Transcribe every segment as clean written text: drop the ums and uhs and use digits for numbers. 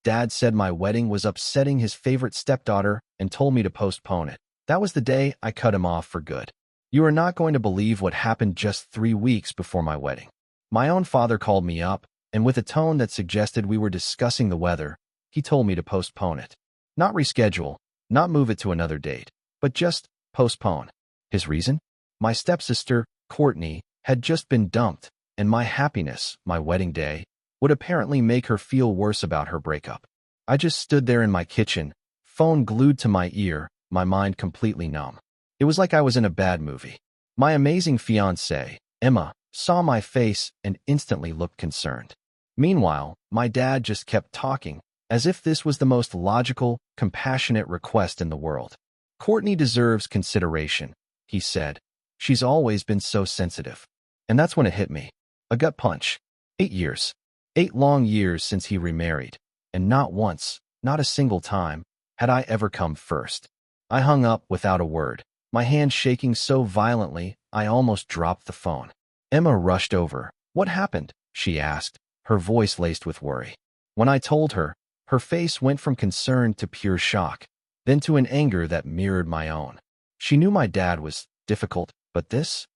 Dad said my wedding was upsetting his favorite stepdaughter and told me to postpone it. That was the day I cut him off for good. You are not going to believe what happened just 3 weeks before my wedding. My own father called me up, and with a tone that suggested we were discussing the weather, he told me to postpone it. Not reschedule, not move it to another date, but just postpone. His reason? My stepsister, Courtney, had just been dumped, and my happiness, my wedding day, would apparently make her feel worse about her breakup. I just stood there in my kitchen, phone glued to my ear, my mind completely numb. It was like I was in a bad movie. My amazing fiancée, Emma, saw my face and instantly looked concerned. Meanwhile, my dad just kept talking, as if this was the most logical, compassionate request in the world. Courtney deserves consideration, he said. She's always been so sensitive. And that's when it hit me. A gut punch. 8 years. 8 long years since he remarried. And not once, not a single time, had I ever come first. I hung up without a word, my hand shaking so violently I almost dropped the phone. Emma rushed over. "What happened?" she asked, her voice laced with worry. When I told her, her face went from concern to pure shock, then to an anger that mirrored my own. She knew my dad was difficult, but this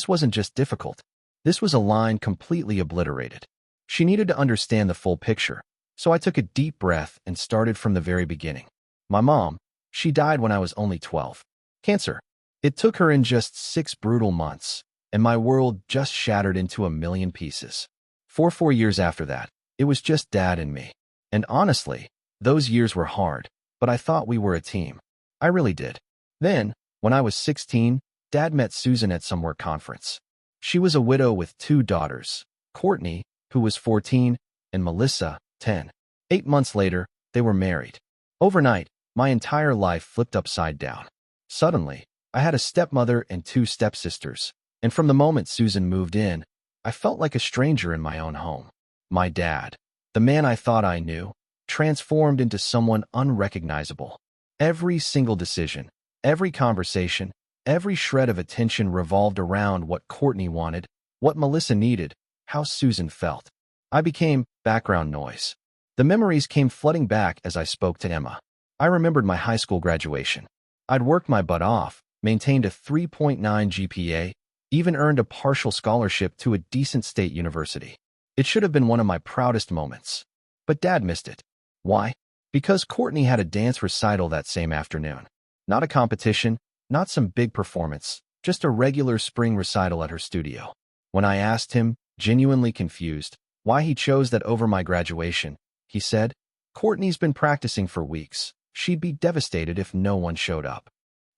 wasn't just difficult. This was a line completely obliterated. She needed to understand the full picture, so I took a deep breath and started from the very beginning. My mom, she died when I was only 12. Cancer. It took her in just 6 brutal months, and my world just shattered into a million pieces. For 4 years after that, it was just Dad and me. And honestly, those years were hard, but I thought we were a team. I really did. Then, when I was 16, Dad met Susan at some work conference. She was a widow with 2 daughters, Courtney, who was 14, and Melissa, 10. 8 months later, they were married. Overnight, my entire life flipped upside down. Suddenly, I had a stepmother and 2 stepsisters, and from the moment Susan moved in, I felt like a stranger in my own home. My dad, the man I thought I knew, transformed into someone unrecognizable. Every single decision, every conversation, every shred of attention revolved around what Courtney wanted, what Melissa needed, how Susan felt. I became background noise. The memories came flooding back as I spoke to Emma. I remembered my high school graduation. I'd worked my butt off, maintained a 3.9 GPA, even earned a partial scholarship to a decent state university. It should have been one of my proudest moments. But Dad missed it. Why? Because Courtney had a dance recital that same afternoon. Not a competition, not some big performance, just a regular spring recital at her studio. When I asked him, genuinely confused, why he chose that over my graduation, he said, "Courtney's been practicing for weeks. She'd be devastated if no one showed up."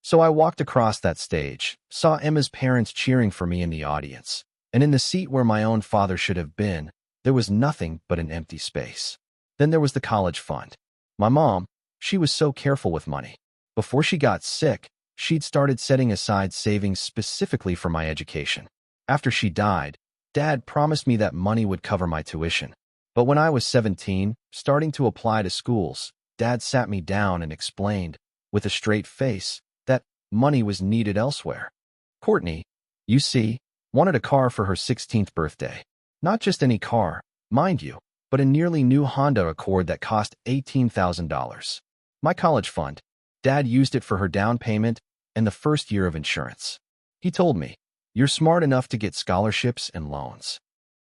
So I walked across that stage, saw Emma's parents cheering for me in the audience, and in the seat where my own father should have been, there was nothing but an empty space. Then there was the college fund. My mom, she was so careful with money. Before she got sick, she'd started setting aside savings specifically for my education. After she died, Dad promised me that money would cover my tuition. But when I was 17, starting to apply to schools, Dad sat me down and explained, with a straight face, that money was needed elsewhere. Courtney, you see, wanted a car for her 16th birthday. Not just any car, mind you, but a nearly new Honda Accord that cost $18,000. My college fund, Dad used it for her down payment and the first year of insurance. He told me, "You're smart enough to get scholarships and loans."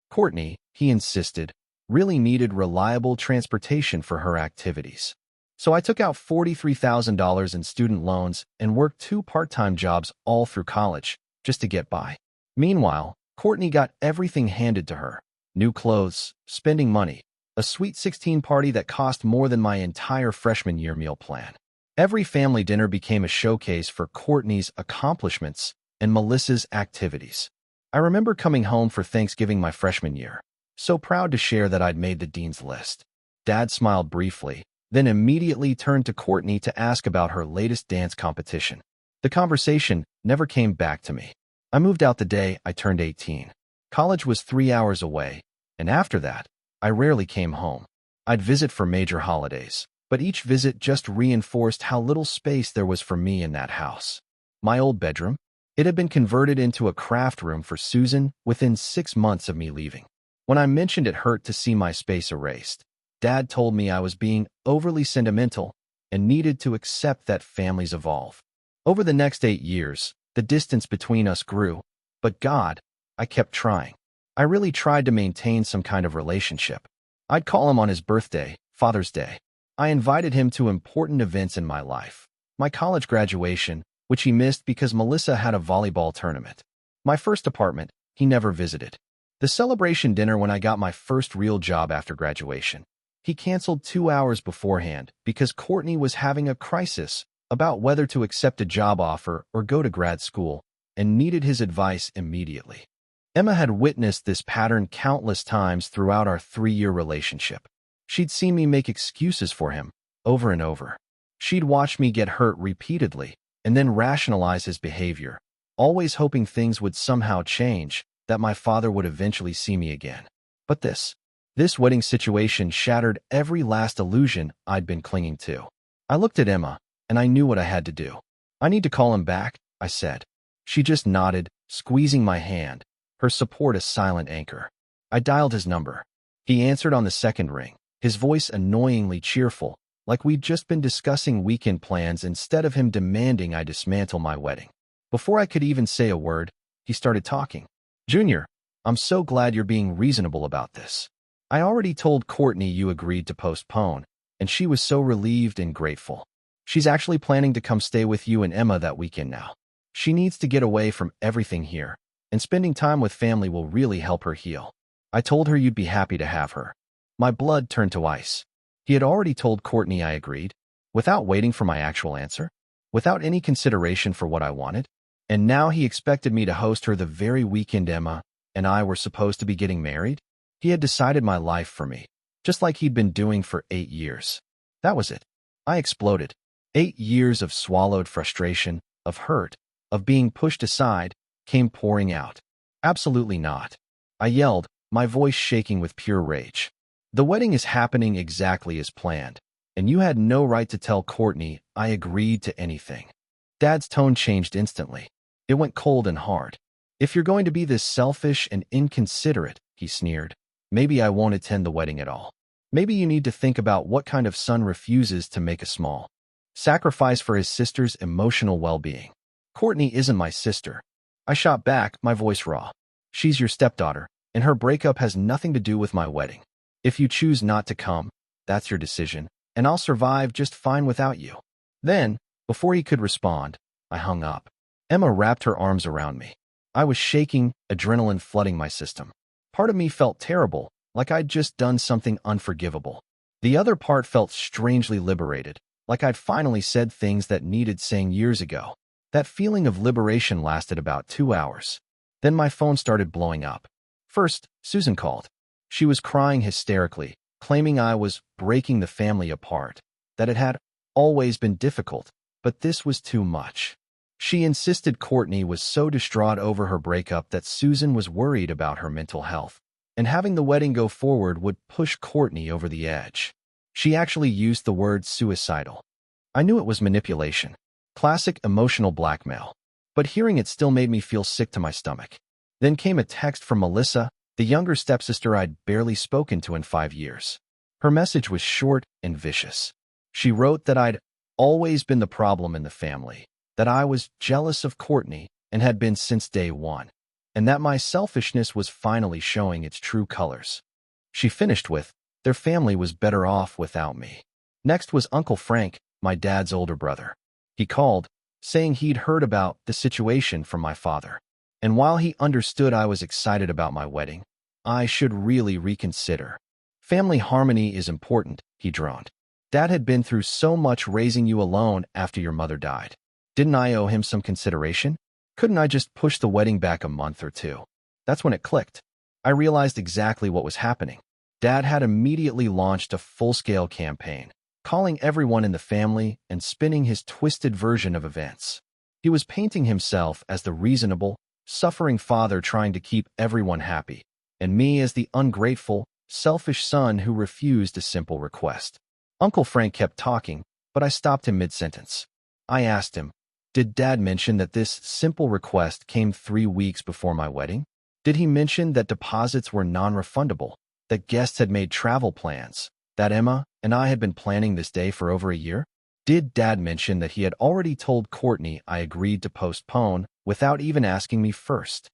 Courtney, he insisted, really needed reliable transportation for her activities. So I took out $43,000 in student loans and worked 2 part-time jobs all through college, just to get by. Meanwhile, Courtney got everything handed to her. New clothes, spending money, a sweet 16 party that cost more than my entire freshman year meal plan. Every family dinner became a showcase for Courtney's accomplishments and Melissa's activities. I remember coming home for Thanksgiving my freshman year, so proud to share that I'd made the dean's list. Dad smiled briefly, then immediately turned to Courtney to ask about her latest dance competition. The conversation never came back to me. I moved out the day I turned 18. College was 3 hours away, and after that, I rarely came home. I'd visit for major holidays, but each visit just reinforced how little space there was for me in that house. My old bedroom? It had been converted into a craft room for Susan within 6 months of me leaving. When I mentioned it hurt to see my space erased, Dad told me I was being overly sentimental and needed to accept that families evolve. Over the next 8 years, the distance between us grew, but God, I kept trying. I really tried to maintain some kind of relationship. I'd call him on his birthday, Father's Day. I invited him to important events in my life. My college graduation, which he missed because Melissa had a volleyball tournament. My first apartment, he never visited. The celebration dinner when I got my first real job after graduation. He canceled 2 hours beforehand because Courtney was having a crisis about whether to accept a job offer or go to grad school and needed his advice immediately. Emma had witnessed this pattern countless times throughout our 3-year relationship. She'd seen me make excuses for him over and over. She'd watched me get hurt repeatedly and then rationalize his behavior, always hoping things would somehow change, that my father would eventually see me again. But this wedding situation shattered every last illusion I'd been clinging to. I looked at Emma, and I knew what I had to do. "I need to call him back," I said. She just nodded, squeezing my hand, her support a silent anchor. I dialed his number. He answered on the second ring, his voice annoyingly cheerful, like we'd just been discussing weekend plans instead of him demanding I dismantle my wedding. Before I could even say a word, he started talking. "Junior, I'm so glad you're being reasonable about this. I already told Courtney you agreed to postpone, and she was so relieved and grateful. She's actually planning to come stay with you and Emma that weekend now. She needs to get away from everything here, and spending time with family will really help her heal. I told her you'd be happy to have her." My blood turned to ice. He had already told Courtney I agreed, without waiting for my actual answer, without any consideration for what I wanted, and now he expected me to host her the very weekend Emma and I were supposed to be getting married? He had decided my life for me, just like he'd been doing for 8 years. That was it. I exploded. 8 years of swallowed frustration, of hurt, of being pushed aside, came pouring out. "Absolutely not." I yelled, my voice shaking with pure rage. "The wedding is happening exactly as planned, and you had no right to tell Courtney I agreed to anything." Dad's tone changed instantly. It went cold and hard. "If you're going to be this selfish and inconsiderate," he sneered, "maybe I won't attend the wedding at all. Maybe you need to think about what kind of son refuses to make a small sacrifice for his sister's emotional well-being." "Courtney isn't my sister." I shot back, my voice raw. "She's your stepdaughter, and her breakup has nothing to do with my wedding. If you choose not to come, that's your decision, and I'll survive just fine without you." Then, before he could respond, I hung up. Emma wrapped her arms around me. I was shaking, adrenaline flooding my system. Part of me felt terrible, like I'd just done something unforgivable. The other part felt strangely liberated, like I'd finally said things that needed saying years ago. That feeling of liberation lasted about 2 hours. Then my phone started blowing up. First, Susan called. She was crying hysterically, claiming I was breaking the family apart, that it had always been difficult, but this was too much. She insisted Courtney was so distraught over her breakup that Susan was worried about her mental health, and having the wedding go forward would push Courtney over the edge. She actually used the word suicidal. I knew it was manipulation. Classic emotional blackmail. But hearing it still made me feel sick to my stomach. Then came a text from Melissa, the younger stepsister I'd barely spoken to in 5 years. Her message was short and vicious. She wrote that I'd always been the problem in the family, that I was jealous of Courtney and had been since day one, and that my selfishness was finally showing its true colors. She finished with, "Their family was better off without me." Next was Uncle Frank, my dad's older brother. He called, saying he'd heard about the situation from my father, and while he understood I was excited about my wedding, I should really reconsider. "Family harmony is important," he droned. "Dad had been through so much raising you alone after your mother died. Didn't I owe him some consideration? Couldn't I just push the wedding back a month or two?" That's when it clicked. I realized exactly what was happening. Dad had immediately launched a full-scale campaign, calling everyone in the family and spinning his twisted version of events. He was painting himself as the reasonable, suffering father trying to keep everyone happy, and me as the ungrateful, selfish son who refused a simple request. Uncle Frank kept talking, but I stopped him mid-sentence. I asked him, "Did Dad mention that this simple request came 3 weeks before my wedding? Did he mention that deposits were non-refundable, that guests had made travel plans, that Emma and I had been planning this day for over a year? Did Dad mention that he had already told Courtney I agreed to postpone without even asking me first?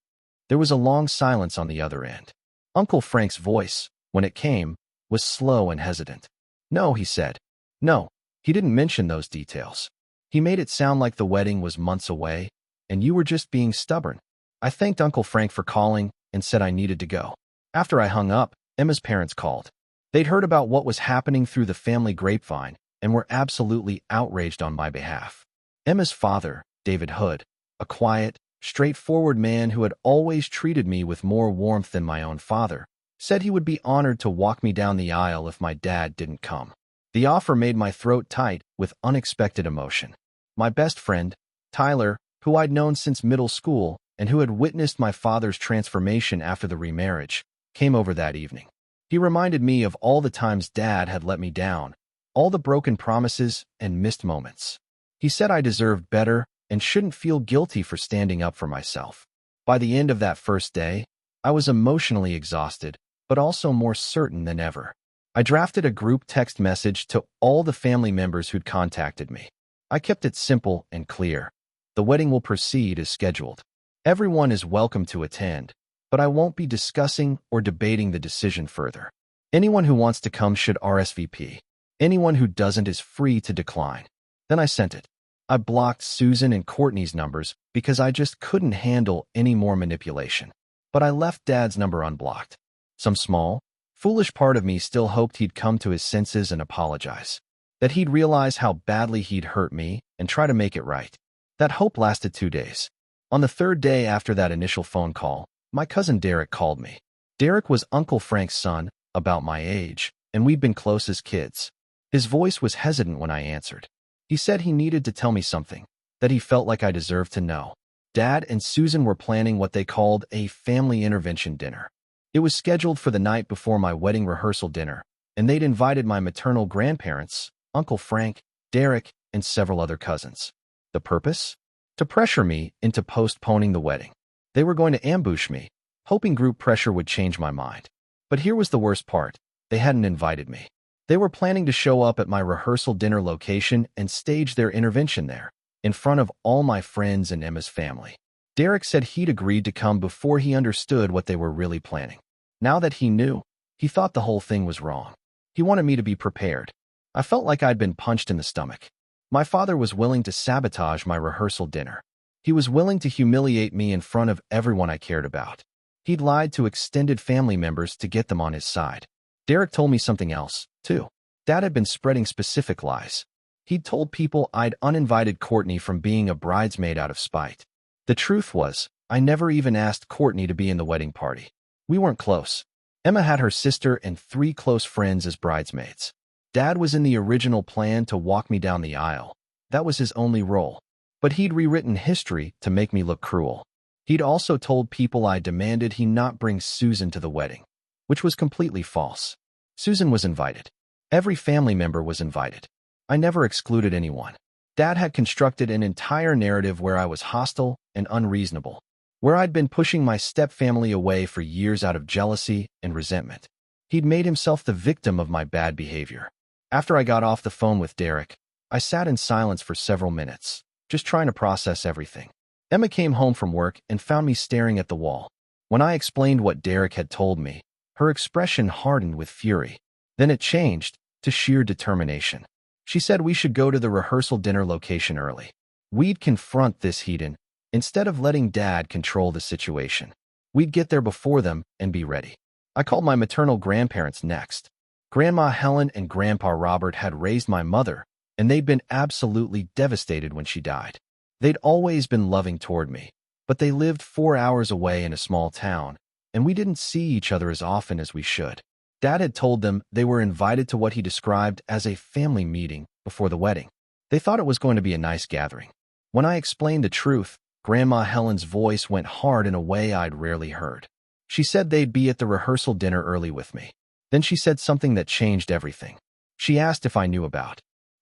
There was a long silence on the other end. Uncle Frank's voice, when it came, was slow and hesitant. No, he said. No, he didn't mention those details. He made it sound like the wedding was months away, and you were just being stubborn. I thanked Uncle Frank for calling and said I needed to go. After I hung up, Emma's parents called. They'd heard about what was happening through the family grapevine and were absolutely outraged on my behalf. Emma's father, David Hood, a quiet, straightforward man who had always treated me with more warmth than my own father, said he would be honored to walk me down the aisle if my dad didn't come. The offer made my throat tight with unexpected emotion. My best friend, Tyler, who I'd known since middle school and who had witnessed my father's transformation after the remarriage, came over that evening. He reminded me of all the times Dad had let me down, all the broken promises and missed moments. He said I deserved better and shouldn't feel guilty for standing up for myself. By the end of that first day, I was emotionally exhausted, but also more certain than ever. I drafted a group text message to all the family members who'd contacted me. I kept it simple and clear. The wedding will proceed as scheduled. Everyone is welcome to attend, but I won't be discussing or debating the decision further. Anyone who wants to come should RSVP. Anyone who doesn't is free to decline. Then I sent it. I blocked Susan and Courtney's numbers because I just couldn't handle any more manipulation. But I left Dad's number unblocked. Some small, foolish part of me still hoped he'd come to his senses and apologize. That he'd realize how badly he'd hurt me and try to make it right. That hope lasted 2 days. On the third day after that initial phone call, my cousin Derek called me. Derek was Uncle Frank's son, about my age, and we'd been close as kids. His voice was hesitant when I answered. He said he needed to tell me something, that he felt like I deserved to know. Dad and Susan were planning what they called a family intervention dinner. It was scheduled for the night before my wedding rehearsal dinner, and they'd invited my maternal grandparents, Uncle Frank, Derek, and several other cousins. The purpose? To pressure me into postponing the wedding. They were going to ambush me, hoping group pressure would change my mind. But here was the worst part. They hadn't invited me. They were planning to show up at my rehearsal dinner location and stage their intervention there, in front of all my friends and Emma's family. Derek said he'd agreed to come before he understood what they were really planning. Now that he knew, he thought the whole thing was wrong. He wanted me to be prepared. I felt like I'd been punched in the stomach. My father was willing to sabotage my rehearsal dinner. He was willing to humiliate me in front of everyone I cared about. He'd lied to extended family members to get them on his side. Derek told me something else, too. Dad had been spreading specific lies. He'd told people I'd uninvited Courtney from being a bridesmaid out of spite. The truth was, I never even asked Courtney to be in the wedding party. We weren't close. Emma had her sister and 3 close friends as bridesmaids. Dad was in the original plan to walk me down the aisle. That was his only role. But he'd rewritten history to make me look cruel. He'd also told people I demanded he not bring Susan to the wedding, which was completely false. Susan was invited. Every family member was invited. I never excluded anyone. Dad had constructed an entire narrative where I was hostile and unreasonable, where I'd been pushing my stepfamily away for years out of jealousy and resentment. He'd made himself the victim of my bad behavior. After I got off the phone with Derek, I sat in silence for several minutes, just trying to process everything. Emma came home from work and found me staring at the wall. When I explained what Derek had told me, her expression hardened with fury. Then it changed to sheer determination. She said we should go to the rehearsal dinner location early. We'd confront this heathen, instead of letting Dad control the situation. We'd get there before them and be ready. I called my maternal grandparents next. Grandma Helen and Grandpa Robert had raised my mother, and they'd been absolutely devastated when she died. They'd always been loving toward me, but they lived 4 hours away in a small town, and we didn't see each other as often as we should. Dad had told them they were invited to what he described as a family meeting before the wedding. They thought it was going to be a nice gathering. When I explained the truth, Grandma Helen's voice went hard in a way I'd rarely heard. She said they'd be at the rehearsal dinner early with me. Then she said something that changed everything. She asked if I knew about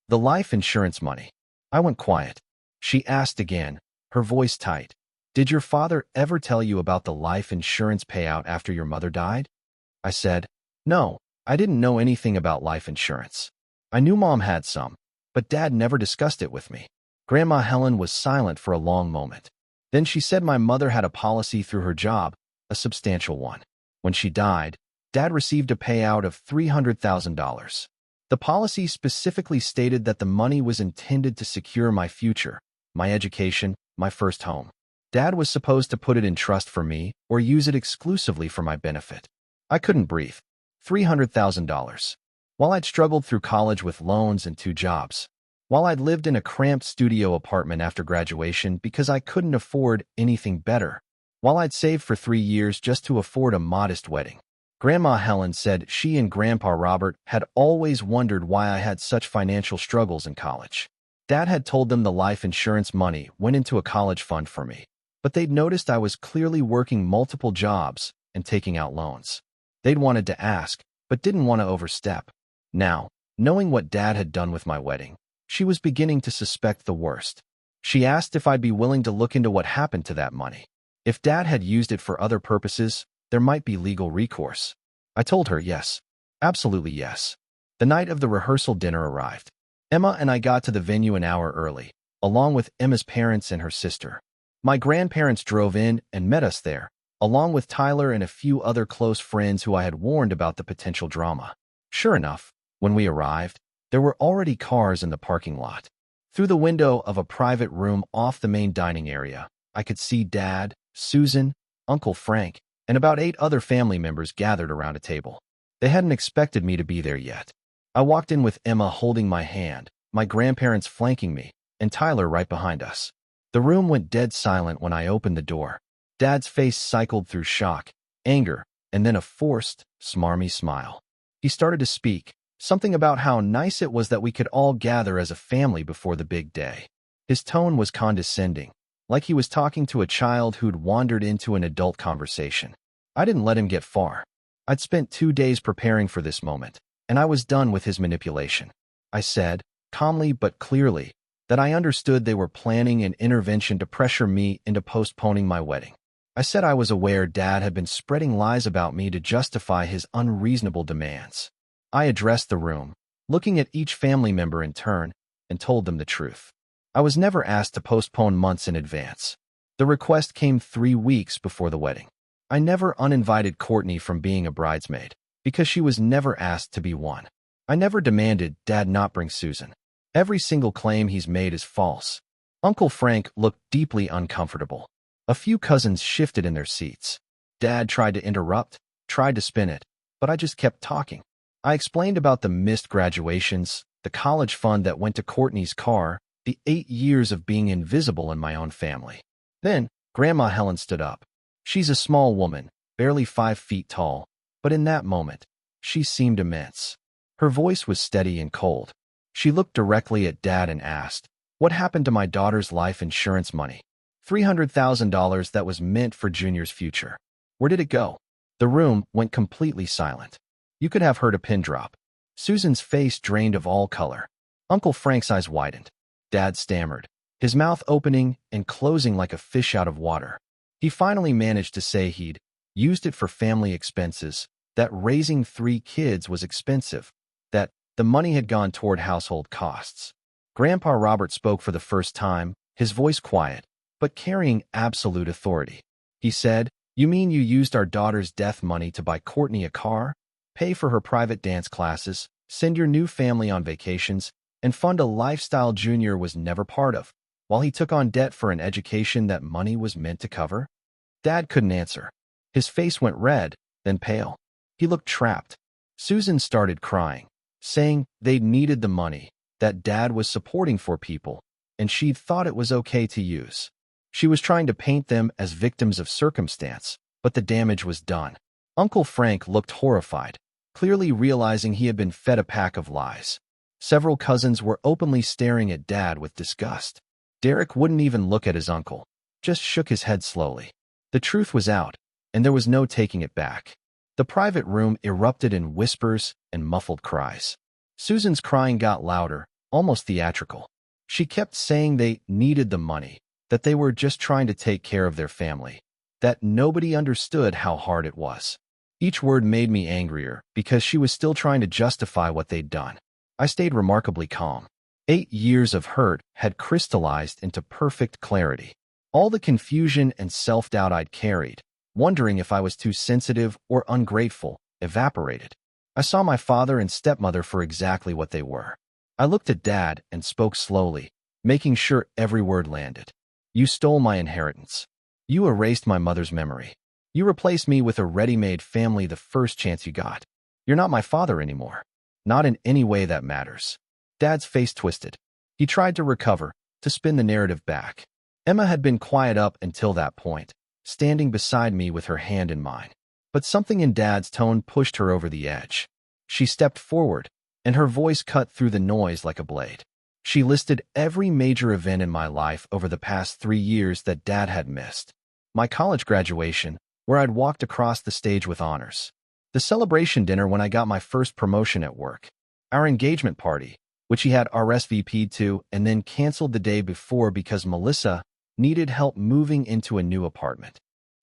the life insurance money. I went quiet. She asked again, her voice tight. Did your father ever tell you about the life insurance payout after your mother died? I said, no, I didn't know anything about life insurance. I knew Mom had some, but Dad never discussed it with me. Grandma Helen was silent for a long moment. Then she said my mother had a policy through her job, a substantial one. When she died, Dad received a payout of $300,000. The policy specifically stated that the money was intended to secure my future, my education, my first home. Dad was supposed to put it in trust for me or use it exclusively for my benefit. I couldn't breathe. $300,000. While I'd struggled through college with loans and 2 jobs. While I'd lived in a cramped studio apartment after graduation because I couldn't afford anything better. While I'd saved for 3 years just to afford a modest wedding. Grandma Helen said she and Grandpa Robert had always wondered why I had such financial struggles in college. Dad had told them the life insurance money went into a college fund for me, but they'd noticed I was clearly working multiple jobs and taking out loans. They'd wanted to ask, but didn't want to overstep. Now, knowing what Dad had done with my wedding, she was beginning to suspect the worst. She asked if I'd be willing to look into what happened to that money. If Dad had used it for other purposes, there might be legal recourse. I told her yes. Absolutely yes. The night of the rehearsal dinner arrived. Emma and I got to the venue an hour early, along with Emma's parents and her sister. My grandparents drove in and met us there, along with Tyler and a few other close friends who I had warned about the potential drama. Sure enough, when we arrived, there were already cars in the parking lot. Through the window of a private room off the main dining area, I could see Dad, Susan, Uncle Frank, and about 8 other family members gathered around a table. They hadn't expected me to be there yet. I walked in with Emma holding my hand, my grandparents flanking me, and Tyler right behind us. The room went dead silent when I opened the door. Dad's face cycled through shock, anger, and then a forced, smarmy smile. He started to speak, something about how nice it was that we could all gather as a family before the big day. His tone was condescending, like he was talking to a child who'd wandered into an adult conversation. I didn't let him get far. I'd spent 2 days preparing for this moment, and I was done with his manipulation. I said, calmly but clearly, that I understood they were planning an intervention to pressure me into postponing my wedding. I said I was aware Dad had been spreading lies about me to justify his unreasonable demands. I addressed the room, looking at each family member in turn, and told them the truth. I was never asked to postpone months in advance. The request came 3 weeks before the wedding. I never uninvited Courtney from being a bridesmaid, because she was never asked to be one. I never demanded Dad not bring Susan. Every single claim he's made is false. Uncle Frank looked deeply uncomfortable. A few cousins shifted in their seats. Dad tried to interrupt, tried to spin it, but I just kept talking. I explained about the missed graduations, the college fund that went to Courtney's car, the 8 years of being invisible in my own family. Then, Grandma Helen stood up. She's a small woman, barely 5 feet tall, but in that moment, she seemed immense. Her voice was steady and cold. She looked directly at Dad and asked, "What happened to my daughter's life insurance money? $300,000 that was meant for Junior's future. Where did it go?" The room went completely silent. You could have heard a pin drop. Susan's face drained of all color. Uncle Frank's eyes widened. Dad stammered, his mouth opening and closing like a fish out of water. He finally managed to say he'd used it for family expenses, that raising 3 kids was expensive, that the money had gone toward household costs. Grandpa Robert spoke for the first time, his voice quiet, but carrying absolute authority. He said, "You mean you used our daughter's death money to buy Courtney a car, pay for her private dance classes, send your new family on vacations, and fund a lifestyle Junior was never part of, while he took on debt for an education that money was meant to cover?" Dad couldn't answer. His face went red, then pale. He looked trapped. Susan started crying, saying they'd needed the money, that Dad was supporting for people, and she'd thought it was okay to use. She was trying to paint them as victims of circumstance, but the damage was done. Uncle Frank looked horrified, clearly realizing he had been fed a pack of lies. Several cousins were openly staring at Dad with disgust. Derek wouldn't even look at his uncle, just shook his head slowly. The truth was out, and there was no taking it back. The private room erupted in whispers and muffled cries. Susan's crying got louder, almost theatrical. She kept saying they needed the money, that they were just trying to take care of their family, that nobody understood how hard it was. Each word made me angrier because she was still trying to justify what they'd done. I stayed remarkably calm. 8 years of hurt had crystallized into perfect clarity. All the confusion and self-doubt I'd carried, wondering if I was too sensitive or ungrateful, evaporated. I saw my father and stepmother for exactly what they were. I looked at Dad and spoke slowly, making sure every word landed. You stole my inheritance. You erased my mother's memory. You replaced me with a ready-made family the first chance you got. You're not my father anymore. Not in any way that matters. Dad's face twisted. He tried to recover, to spin the narrative back. Emma had been quiet up until that point, standing beside me with her hand in mine. But something in Dad's tone pushed her over the edge. She stepped forward, and her voice cut through the noise like a blade. She listed every major event in my life over the past 3 years that Dad had missed. My college graduation, where I'd walked across the stage with honors. The celebration dinner when I got my first promotion at work. Our engagement party, which he had RSVP'd to and then canceled the day before because Melissa needed help moving into a new apartment.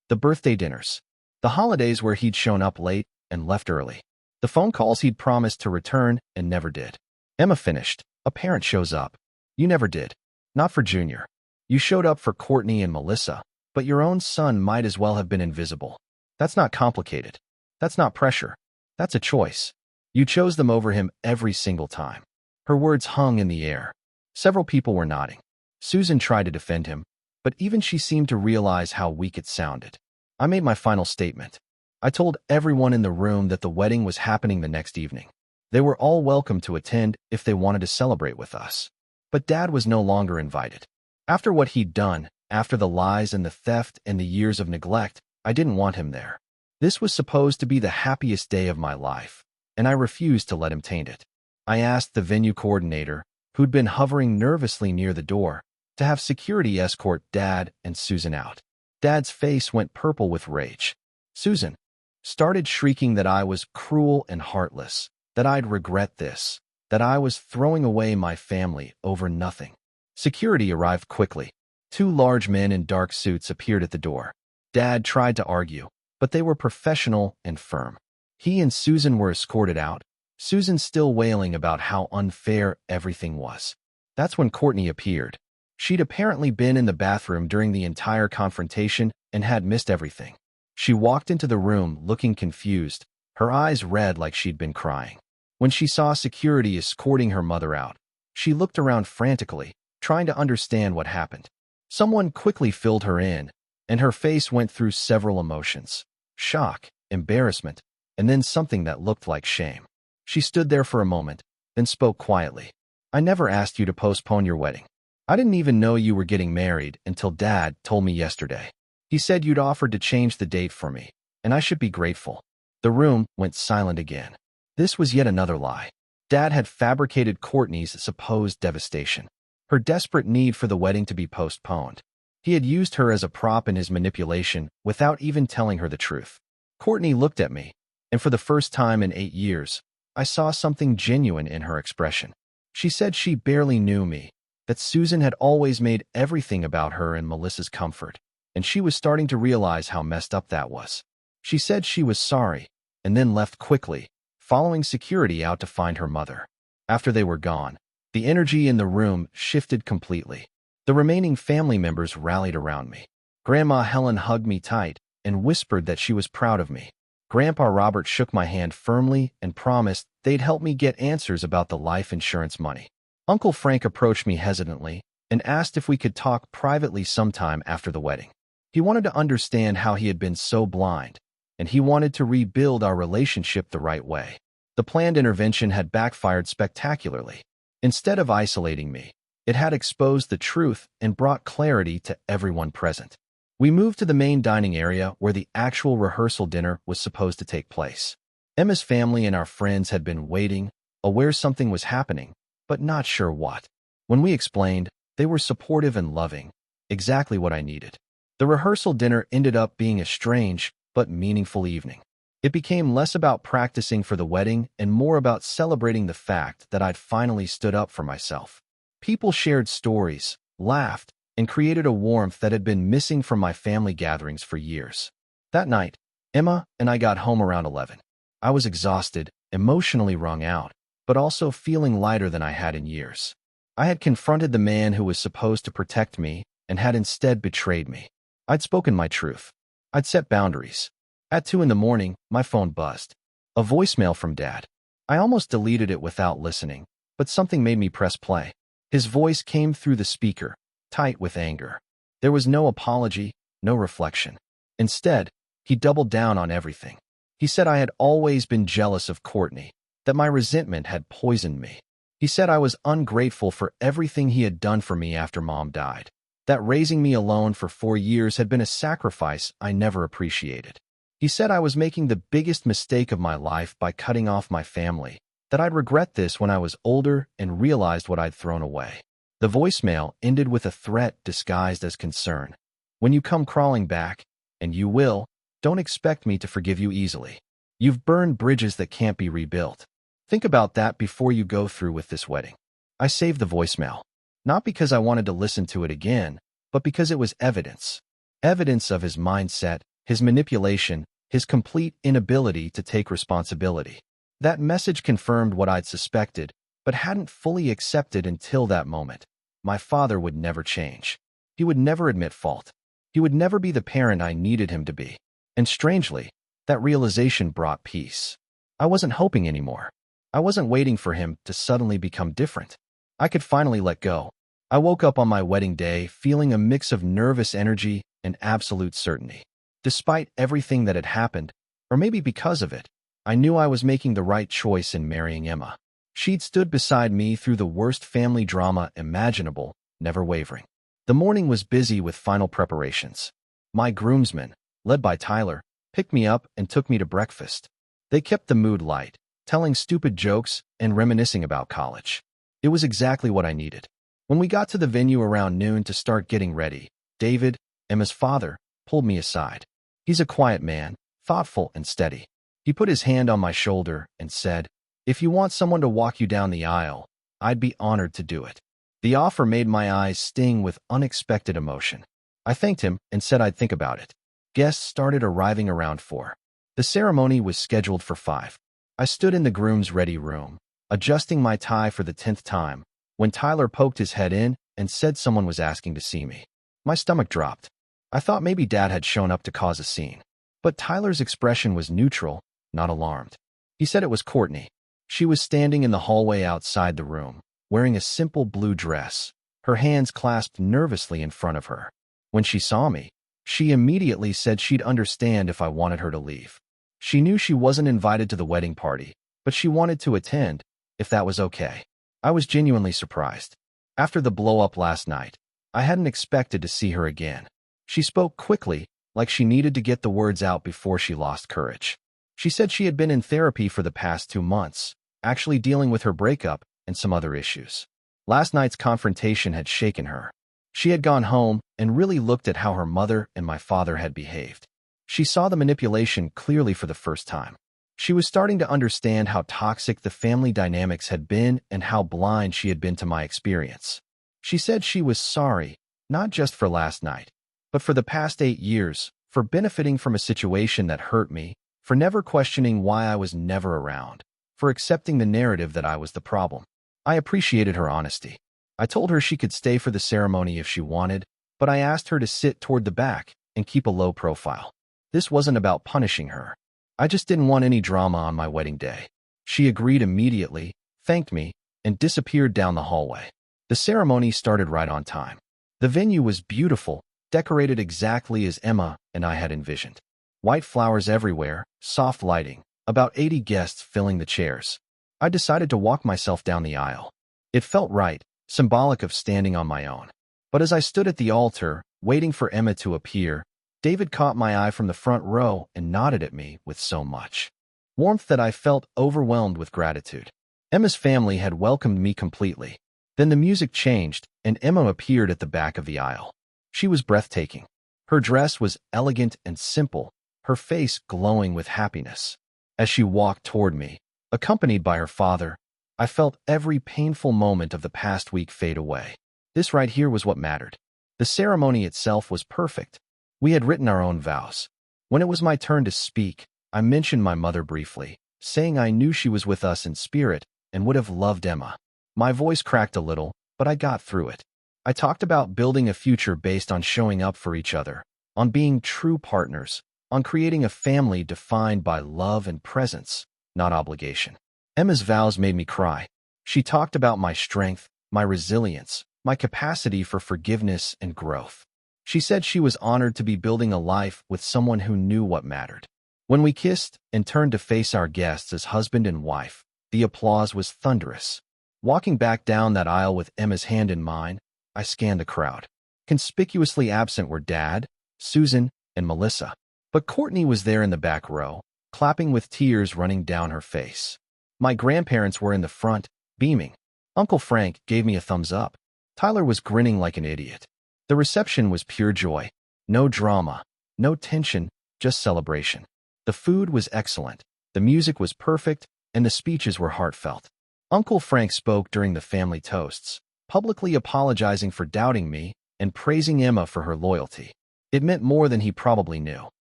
The birthday dinners. The holidays where he'd shown up late and left early. The phone calls he'd promised to return and never did. Emma finished. A parent shows up. You never did. Not for Junior. You showed up for Courtney and Melissa, but your own son might as well have been invisible. That's not complicated. That's not pressure. That's a choice. You chose them over him every single time. Her words hung in the air. Several people were nodding. Susan tried to defend him, but even she seemed to realize how weak it sounded. I made my final statement. I told everyone in the room that the wedding was happening the next evening. They were all welcome to attend if they wanted to celebrate with us. But Dad was no longer invited. After what he'd done, after the lies and the theft and the years of neglect, I didn't want him there. This was supposed to be the happiest day of my life, and I refused to let him taint it. I asked the venue coordinator, who'd been hovering nervously near the door, to have security escort Dad and Susan out. Dad's face went purple with rage. Susan started shrieking that I was cruel and heartless, that I'd regret this, that I was throwing away my family over nothing. Security arrived quickly. 2 large men in dark suits appeared at the door. Dad tried to argue, but they were professional and firm. He and Susan were escorted out, Susan still wailing about how unfair everything was. That's when Courtney appeared. She'd apparently been in the bathroom during the entire confrontation and had missed everything. She walked into the room looking confused, her eyes red like she'd been crying. When she saw security escorting her mother out, she looked around frantically, trying to understand what happened. Someone quickly filled her in, and her face went through several emotions: shock, embarrassment, and then something that looked like shame. She stood there for a moment, then spoke quietly. I never asked you to postpone your wedding. I didn't even know you were getting married until Dad told me yesterday. He said you'd offered to change the date for me, and I should be grateful. The room went silent again. This was yet another lie. Dad had fabricated Courtney's supposed devastation, her desperate need for the wedding to be postponed. He had used her as a prop in his manipulation without even telling her the truth. Courtney looked at me, and for the first time in 8 years, I saw something genuine in her expression. She said she barely knew me, that Susan had always made everything about her and Melissa's comfort, and she was starting to realize how messed up that was. She said she was sorry, and then left quickly, following security out to find her mother. After they were gone, the energy in the room shifted completely. The remaining family members rallied around me. Grandma Helen hugged me tight and whispered that she was proud of me. Grandpa Robert shook my hand firmly and promised they'd help me get answers about the life insurance money. Uncle Frank approached me hesitantly and asked if we could talk privately sometime after the wedding. He wanted to understand how he had been so blind, and he wanted to rebuild our relationship the right way. The planned intervention had backfired spectacularly. Instead of isolating me, it had exposed the truth and brought clarity to everyone present. We moved to the main dining area where the actual rehearsal dinner was supposed to take place. Emma's family and our friends had been waiting, aware something was happening, but not sure what. When we explained, they were supportive and loving, exactly what I needed. The rehearsal dinner ended up being a strange but meaningful evening. It became less about practicing for the wedding and more about celebrating the fact that I'd finally stood up for myself. People shared stories, laughed, and created a warmth that had been missing from my family gatherings for years. That night, Emma and I got home around 11. I was exhausted, emotionally wrung out, but also feeling lighter than I had in years. I had confronted the man who was supposed to protect me and had instead betrayed me. I'd spoken my truth. I'd set boundaries. At 2 in the morning, my phone buzzed. A voicemail from Dad. I almost deleted it without listening, but something made me press play. His voice came through the speaker, tight with anger. There was no apology, no reflection. Instead, he doubled down on everything. He said I had always been jealous of Courtney, that my resentment had poisoned me. He said I was ungrateful for everything he had done for me after Mom died, that raising me alone for 4 years had been a sacrifice I never appreciated. He said I was making the biggest mistake of my life by cutting off my family, that I'd regret this when I was older and realized what I'd thrown away. The voicemail ended with a threat disguised as concern. When you come crawling back, and you will, don't expect me to forgive you easily. You've burned bridges that can't be rebuilt. Think about that before you go through with this wedding. I saved the voicemail, not because I wanted to listen to it again, but because it was evidence. Evidence of his mindset, his manipulation, his complete inability to take responsibility. That message confirmed what I'd suspected, but hadn't fully accepted until that moment. My father would never change. He would never admit fault. He would never be the parent I needed him to be. And strangely, that realization brought peace. I wasn't hoping anymore. I wasn't waiting for him to suddenly become different. I could finally let go. I woke up on my wedding day feeling a mix of nervous energy and absolute certainty. Despite everything that had happened, or maybe because of it, I knew I was making the right choice in marrying Emma. She'd stood beside me through the worst family drama imaginable, never wavering. The morning was busy with final preparations. My groomsmen, led by Tyler, picked me up and took me to breakfast. They kept the mood light, telling stupid jokes and reminiscing about college. It was exactly what I needed. When we got to the venue around noon to start getting ready, David, Emma's father, pulled me aside. He's a quiet man, thoughtful and steady. He put his hand on my shoulder and said, "If you want someone to walk you down the aisle, I'd be honored to do it." The offer made my eyes sting with unexpected emotion. I thanked him and said I'd think about it. Guests started arriving around 4. The ceremony was scheduled for 5. I stood in the groom's ready room, adjusting my tie for the 10th time, when Tyler poked his head in and said someone was asking to see me. My stomach dropped. I thought maybe Dad had shown up to cause a scene. But Tyler's expression was neutral, not alarmed. He said it was Courtney. She was standing in the hallway outside the room, wearing a simple blue dress, her hands clasped nervously in front of her. When she saw me, she immediately said she'd understand if I wanted her to leave. She knew she wasn't invited to the wedding party, but she wanted to attend, if that was okay. I was genuinely surprised. After the blow-up last night, I hadn't expected to see her again. She spoke quickly, like she needed to get the words out before she lost courage. She said she had been in therapy for the past 2 months, actually dealing with her breakup and some other issues. Last night's confrontation had shaken her. She had gone home and really looked at how her mother and my father had behaved. She saw the manipulation clearly for the first time. She was starting to understand how toxic the family dynamics had been and how blind she had been to my experience. She said she was sorry, not just for last night, but for the past 8 years, for benefiting from a situation that hurt me, for never questioning why I was never around, for accepting the narrative that I was the problem. I appreciated her honesty. I told her she could stay for the ceremony if she wanted, but I asked her to sit toward the back and keep a low profile. This wasn't about punishing her. I just didn't want any drama on my wedding day. She agreed immediately, thanked me, and disappeared down the hallway. The ceremony started right on time. The venue was beautiful, decorated exactly as Emma and I had envisioned. White flowers everywhere, soft lighting, about 80 guests filling the chairs. I decided to walk myself down the aisle. It felt right, symbolic of standing on my own. But as I stood at the altar, waiting for Emma to appear, David caught my eye from the front row and nodded at me with so much warmth that I felt overwhelmed with gratitude. Emma's family had welcomed me completely. Then the music changed, and Emma appeared at the back of the aisle. She was breathtaking. Her dress was elegant and simple, her face glowing with happiness. As she walked toward me, accompanied by her father, I felt every painful moment of the past week fade away. This right here was what mattered. The ceremony itself was perfect. We had written our own vows. When it was my turn to speak, I mentioned my mother briefly, saying I knew she was with us in spirit and would have loved Emma. My voice cracked a little, but I got through it. I talked about building a future based on showing up for each other, on being true partners, on creating a family defined by love and presence, not obligation. Emma's vows made me cry. She talked about my strength, my resilience, my capacity for forgiveness and growth. She said she was honored to be building a life with someone who knew what mattered. When we kissed and turned to face our guests as husband and wife, the applause was thunderous. Walking back down that aisle with Emma's hand in mine, I scanned the crowd. Conspicuously absent were Dad, Susan, and Melissa. But Courtney was there in the back row, clapping with tears running down her face. My grandparents were in the front, beaming. Uncle Frank gave me a thumbs up. Tyler was grinning like an idiot. The reception was pure joy. No drama, no tension, just celebration. The food was excellent, the music was perfect, and the speeches were heartfelt. Uncle Frank spoke during the family toasts, publicly apologizing for doubting me and praising Emma for her loyalty. It meant more than he probably knew.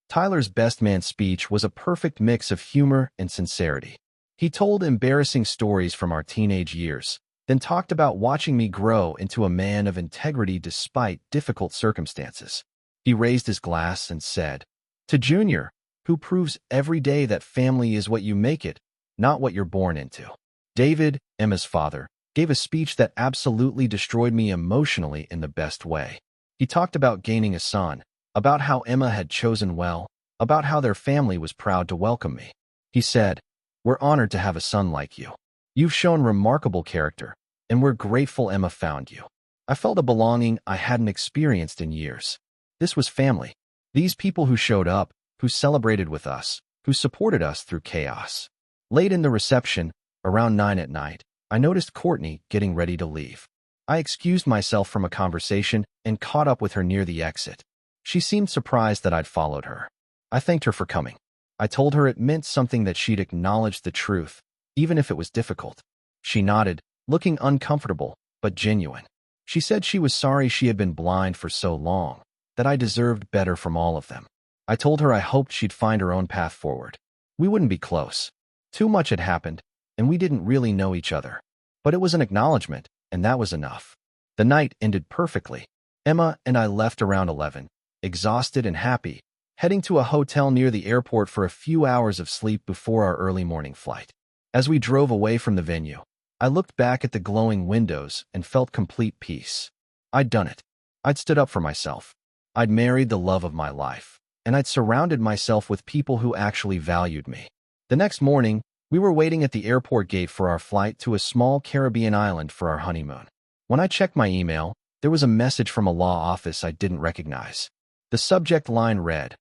Tyler's best man speech was a perfect mix of humor and sincerity. He told embarrassing stories from our teenage years, then talked about watching me grow into a man of integrity despite difficult circumstances. He raised his glass and said, "To Junior, who proves every day that family is what you make it, not what you're born into." David, Emma's father, gave a speech that absolutely destroyed me emotionally in the best way. He talked about gaining a son, about how Emma had chosen well, about how their family was proud to welcome me. He said, "We're honored to have a son like you. You've shown remarkable character, and we're grateful Emma found you." I felt a belonging I hadn't experienced in years. This was family. These people who showed up, who celebrated with us, who supported us through chaos. Late in the reception, around 9 at night, I noticed Courtney getting ready to leave. I excused myself from a conversation and caught up with her near the exit. She seemed surprised that I'd followed her. I thanked her for coming. I told her it meant something that she'd acknowledged the truth, even if it was difficult. She nodded, looking uncomfortable, but genuine. She said she was sorry she had been blind for so long, that I deserved better from all of them. I told her I hoped she'd find her own path forward. We wouldn't be close. Too much had happened, and we didn't really know each other. But it was an acknowledgement, and that was enough. The night ended perfectly. Emma and I left around 11, exhausted and happy, heading to a hotel near the airport for a few hours of sleep before our early morning flight. As we drove away from the venue, I looked back at the glowing windows and felt complete peace. I'd done it. I'd stood up for myself. I'd married the love of my life, and I'd surrounded myself with people who actually valued me. The next morning, we were waiting at the airport gate for our flight to a small Caribbean island for our honeymoon. When I checked my email, there was a message from a law office I didn't recognize. The subject line read,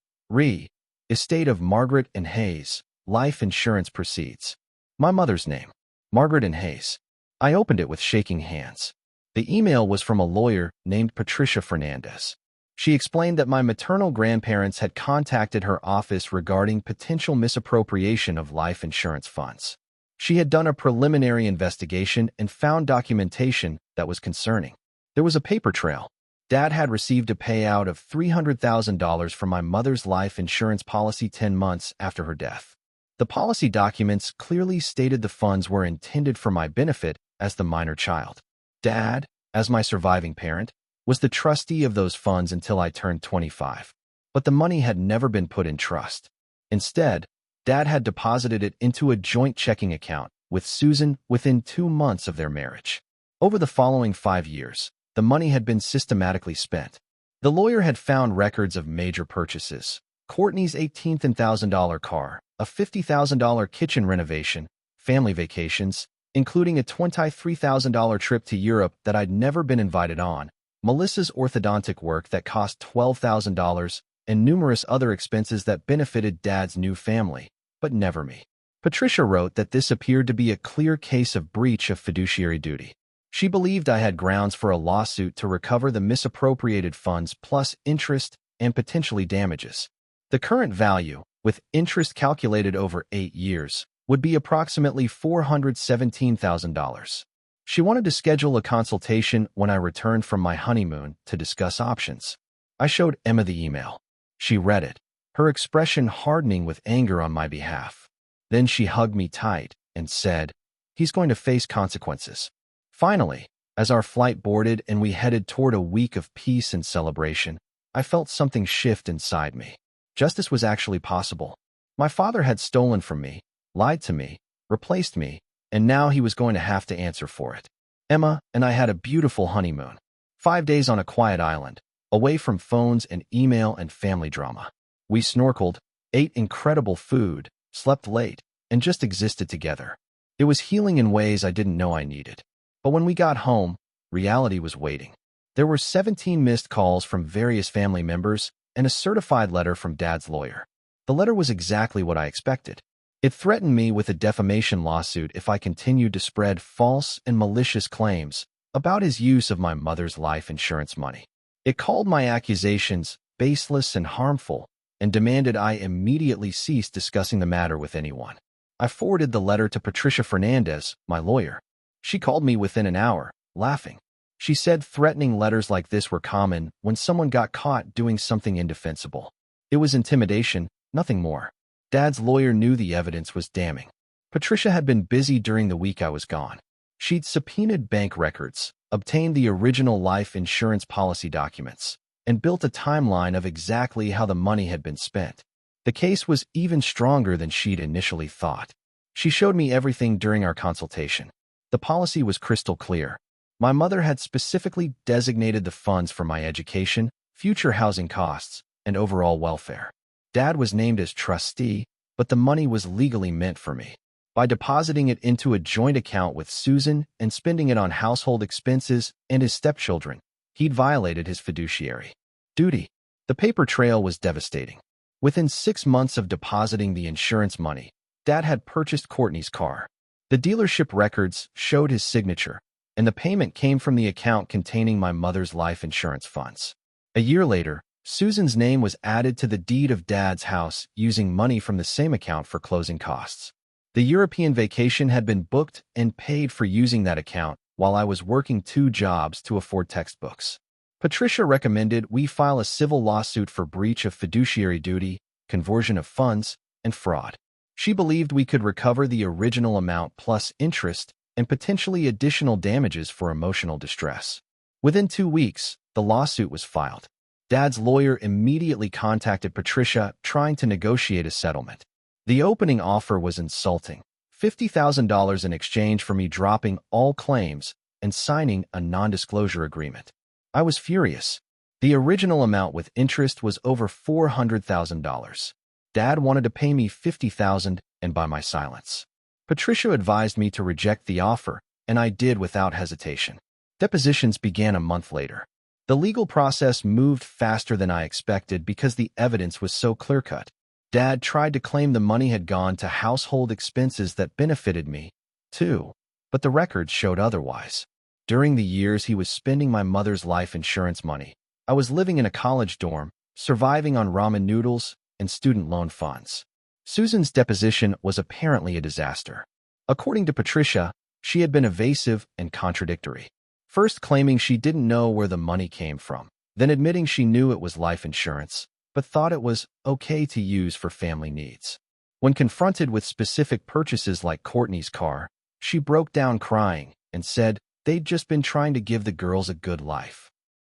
Estate of Margaret and Hayes, life insurance proceeds. My mother's name, Margaret and Hayes. I opened it with shaking hands. The email was from a lawyer named Patricia Fernandez. She explained that my maternal grandparents had contacted her office regarding potential misappropriation of life insurance funds. She had done a preliminary investigation and found documentation that was concerning. There was a paper trail. Dad had received a payout of $300,000 from my mother's life insurance policy 10 months after her death. The policy documents clearly stated the funds were intended for my benefit as the minor child. Dad, as my surviving parent, was the trustee of those funds until I turned 25. But the money had never been put in trust. Instead, Dad had deposited it into a joint checking account with Susan within 2 months of their marriage. Over the following 5 years, the money had been systematically spent. The lawyer had found records of major purchases: Courtney's $18,000 car, a $50,000 kitchen renovation, family vacations, including a $23,000 trip to Europe that I'd never been invited on, Melissa's orthodontic work that cost $12,000, and numerous other expenses that benefited Dad's new family, but never me. Patricia wrote that this appeared to be a clear case of breach of fiduciary duty. She believed I had grounds for a lawsuit to recover the misappropriated funds plus interest and potentially damages. The current value, with interest calculated over 8 years, would be approximately $417,000. She wanted to schedule a consultation when I returned from my honeymoon to discuss options. I showed Emma the email. She read it. her expression hardening with anger on my behalf. Then she hugged me tight and said, "He's going to face consequences." Finally, as our flight boarded and we headed toward a week of peace and celebration, I felt something shift inside me. Justice was actually possible. My father had stolen from me, lied to me, replaced me, and now he was going to have to answer for it. Emma and I had a beautiful honeymoon. 5 days on a quiet island, away from phones and email and family drama. We snorkeled, ate incredible food, slept late, and just existed together. It was healing in ways I didn't know I needed. But when we got home, reality was waiting. There were 17 missed calls from various family members and a certified letter from Dad's lawyer. The letter was exactly what I expected. It threatened me with a defamation lawsuit if I continued to spread false and malicious claims about his use of my mother's life insurance money. It called my accusations baseless and harmful and demanded I immediately cease discussing the matter with anyone. I forwarded the letter to Patricia Fernandez, my lawyer. She called me within an hour, laughing. She said threatening letters like this were common when someone got caught doing something indefensible. It was intimidation, nothing more. Dad's lawyer knew the evidence was damning. Patricia had been busy during the week I was gone. She'd subpoenaed bank records, obtained the original life insurance policy documents, and built a timeline of exactly how the money had been spent. The case was even stronger than she'd initially thought. She showed me everything during our consultation. The policy was crystal clear. My mother had specifically designated the funds for my education, future housing costs, and overall welfare. Dad was named as trustee, but the money was legally meant for me. By depositing it into a joint account with Susan and spending it on household expenses and his stepchildren, he'd violated his fiduciary duty. The paper trail was devastating. Within 6 months of depositing the insurance money, Dad had purchased Courtney's car. The dealership records showed his signature, and the payment came from the account containing my mother's life insurance funds. A year later, Susan's name was added to the deed of Dad's house using money from the same account for closing costs. The European vacation had been booked and paid for using that account while I was working 2 jobs to afford textbooks. Patricia recommended we file a civil lawsuit for breach of fiduciary duty, conversion of funds, and fraud. She believed we could recover the original amount plus interest and potentially additional damages for emotional distress. Within 2 weeks, the lawsuit was filed. Dad's lawyer immediately contacted Patricia, trying to negotiate a settlement. The opening offer was insulting: $50,000 in exchange for me dropping all claims and signing a non-disclosure agreement. I was furious. The original amount with interest was over $400,000. Dad wanted to pay me $50,000 and buy my silence. Patricia advised me to reject the offer, and I did without hesitation. Depositions began a month later. The legal process moved faster than I expected because the evidence was so clear-cut. Dad tried to claim the money had gone to household expenses that benefited me, too, but the records showed otherwise. During the years he was spending my mother's life insurance money, I was living in a college dorm, surviving on ramen noodles and student loan funds. Susan's deposition was apparently a disaster. According to Patricia, she had been evasive and contradictory. First claiming she didn't know where the money came from, then admitting she knew it was life insurance, but thought it was okay to use for family needs. When confronted with specific purchases like Courtney's car, she broke down crying and said they'd just been trying to give the girls a good life.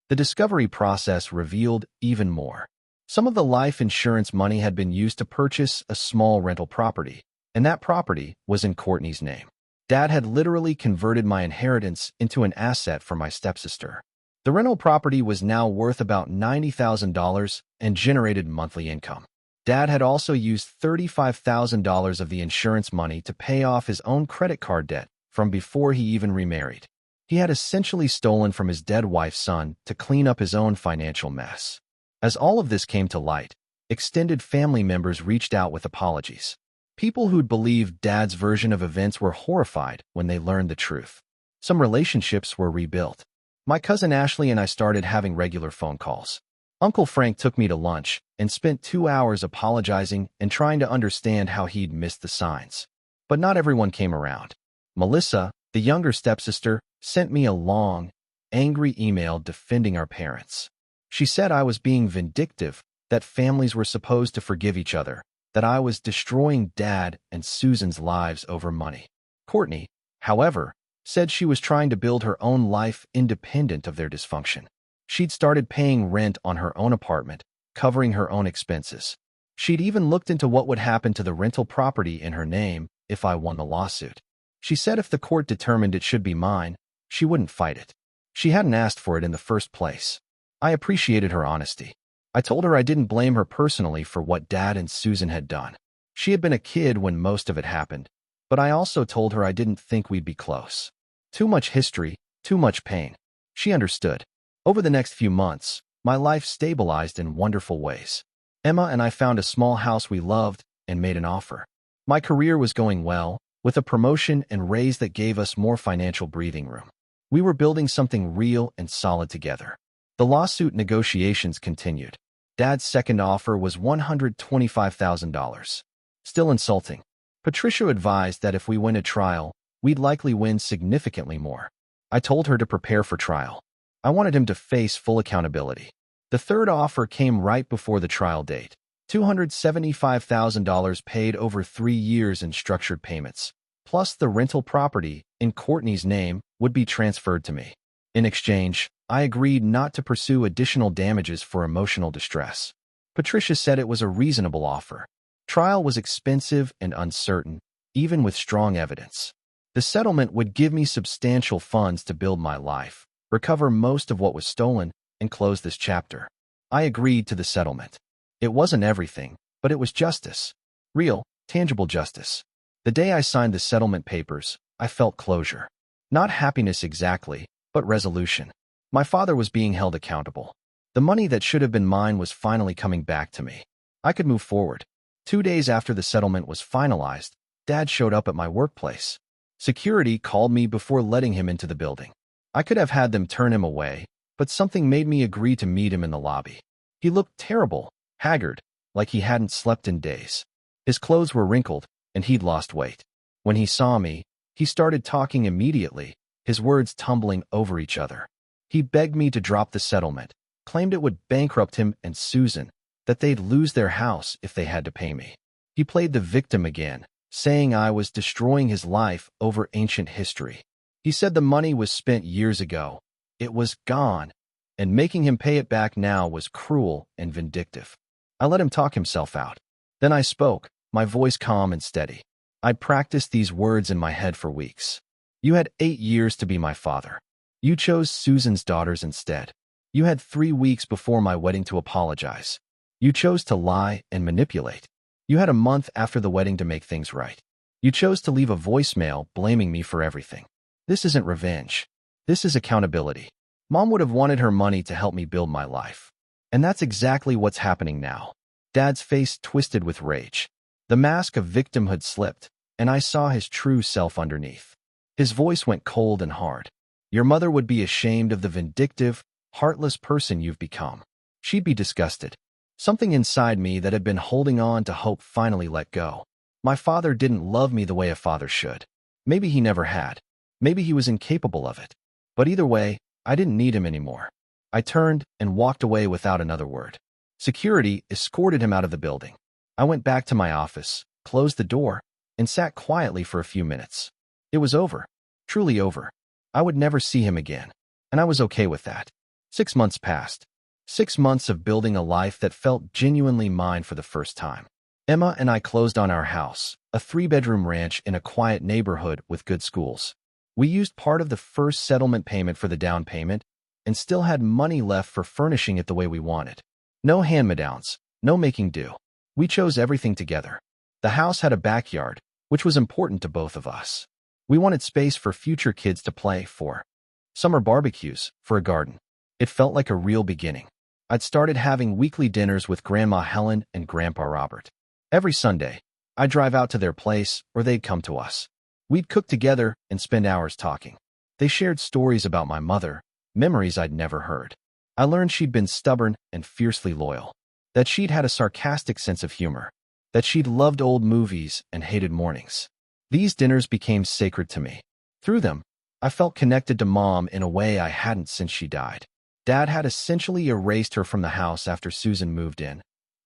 The discovery process revealed even more. Some of the life insurance money had been used to purchase a small rental property, and that property was in Courtney's name. Dad had literally converted my inheritance into an asset for my stepsister. The rental property was now worth about $90,000 and generated monthly income. Dad had also used $35,000 of the insurance money to pay off his own credit card debt from before he even remarried. He had essentially stolen from his dead wife's son to clean up his own financial mess. As all of this came to light, extended family members reached out with apologies. People who'd believed Dad's version of events were horrified when they learned the truth. Some relationships were rebuilt. My cousin Ashley and I started having regular phone calls. Uncle Frank took me to lunch and spent 2 hours apologizing and trying to understand how he'd missed the signs. But not everyone came around. Melissa, the younger stepsister, sent me a long, angry email defending our parents. She said I was being vindictive, that families were supposed to forgive each other, that I was destroying Dad and Susan's lives over money. Courtney, however, said she was trying to build her own life independent of their dysfunction. She'd started paying rent on her own apartment, covering her own expenses. She'd even looked into what would happen to the rental property in her name if I won the lawsuit. She said if the court determined it should be mine, she wouldn't fight it. She hadn't asked for it in the first place. I appreciated her honesty. I told her I didn't blame her personally for what Dad and Susan had done. She had been a kid when most of it happened, but I also told her I didn't think we'd be close. Too much history, too much pain. She understood. Over the next few months, my life stabilized in wonderful ways. Emma and I found a small house we loved and made an offer. My career was going well, with a promotion and raise that gave us more financial breathing room. We were building something real and solid together. The lawsuit negotiations continued. Dad's second offer was $125,000. Still insulting. Patricia advised that if we win a trial, we'd likely win significantly more. I told her to prepare for trial. I wanted him to face full accountability. The third offer came right before the trial date. $275,000 paid over 3 years in structured payments, plus the rental property, in Courtney's name, would be transferred to me. In exchange, I agreed not to pursue additional damages for emotional distress. Patricia said it was a reasonable offer. Trial was expensive and uncertain, even with strong evidence. The settlement would give me substantial funds to build my life, recover most of what was stolen, and close this chapter. I agreed to the settlement. It wasn't everything, but it was justice. Real, tangible justice. The day I signed the settlement papers, I felt closure. Not happiness exactly, but resolution. My father was being held accountable. The money that should have been mine was finally coming back to me. I could move forward. 2 days after the settlement was finalized, Dad showed up at my workplace. Security called me before letting him into the building. I could have had them turn him away, but something made me agree to meet him in the lobby. He looked terrible, haggard, like he hadn't slept in days. His clothes were wrinkled, and he'd lost weight. When he saw me, he started talking immediately, his words tumbling over each other. He begged me to drop the settlement, claimed it would bankrupt him and Susan, that they'd lose their house if they had to pay me. He played the victim again, saying I was destroying his life over ancient history. He said the money was spent years ago. It was gone, and making him pay it back now was cruel and vindictive. I let him talk himself out. Then I spoke, my voice calm and steady. I'd practiced these words in my head for weeks. You had 8 years to be my father. You chose Susan's daughters instead. You had 3 weeks before my wedding to apologize. You chose to lie and manipulate. You had a month after the wedding to make things right. You chose to leave a voicemail blaming me for everything. This isn't revenge. This is accountability. Mom would have wanted her money to help me build my life. And that's exactly what's happening now. Dad's face twisted with rage. The mask of victimhood slipped, and I saw his true self underneath. His voice went cold and hard. Your mother would be ashamed of the vindictive, heartless person you've become. She'd be disgusted. Something inside me that had been holding on to hope finally let go. My father didn't love me the way a father should. Maybe he never had. Maybe he was incapable of it. But either way, I didn't need him anymore. I turned and walked away without another word. Security escorted him out of the building. I went back to my office, closed the door, and sat quietly for a few minutes. It was over. Truly over. I would never see him again. And I was okay with that. 6 months passed. 6 months of building a life that felt genuinely mine for the first time. Emma and I closed on our house, a 3-bedroom ranch in a quiet neighborhood with good schools. We used part of the first settlement payment for the down payment and still had money left for furnishing it the way we wanted. No hand-me-downs, no making do. We chose everything together. The house had a backyard, which was important to both of us. We wanted space for future kids to play for. Summer barbecues, for a garden. It felt like a real beginning. I'd started having weekly dinners with Grandma Helen and Grandpa Robert. Every Sunday, I'd drive out to their place or they'd come to us. We'd cook together and spend hours talking. They shared stories about my mother, memories I'd never heard. I learned she'd been stubborn and fiercely loyal, that she'd had a sarcastic sense of humor, that she'd loved old movies and hated mornings. These dinners became sacred to me. Through them, I felt connected to Mom in a way I hadn't since she died. Dad had essentially erased her from the house after Susan moved in,